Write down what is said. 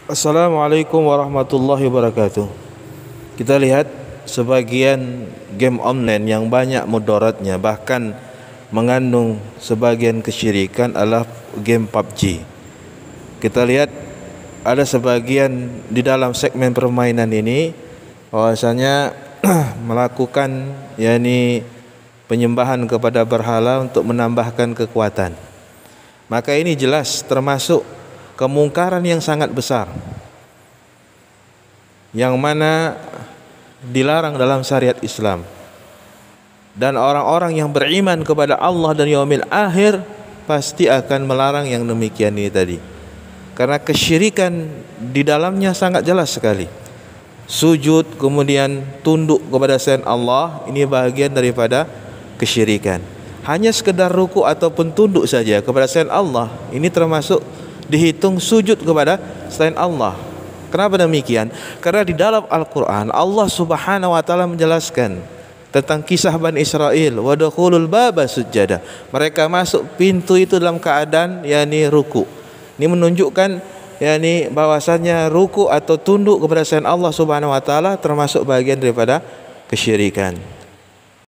Assalamualaikum warahmatullahi wabarakatuh. Kita lihat sebagian game online yang banyak mudaratnya, bahkan mengandung sebagian kesyirikan adalah game PUBG. Kita lihat ada sebagian di dalam segmen permainan ini bahwasanya melakukan penyembahan kepada berhala untuk menambahkan kekuatan. Maka ini jelas termasuk kemungkaran yang sangat besar, yang mana dilarang dalam syariat Islam. Dan orang-orang yang beriman kepada Allah dan yaumil akhir pasti akan melarang yang demikian ini tadi, karena kesyirikan di dalamnya sangat jelas sekali. Sujud kemudian tunduk kepada selain Allah, ini bahagian daripada kesyirikan. Hanya sekedar ruku ataupun tunduk saja kepada selain Allah, ini termasuk dihitung sujud kepada selain Allah. Kenapa demikian? Karena di dalam Al-Quran Allah Subhanahu wa ta'ala menjelaskan tentang kisah Bani Israel, wadkhulul baba sujada. Mereka masuk pintu itu dalam keadaan ruku. Ini menunjukkan bahwasanya ruku atau tunduk kepada selain Allah Subhanahu wa ta'ala termasuk bagian daripada kesyirikan.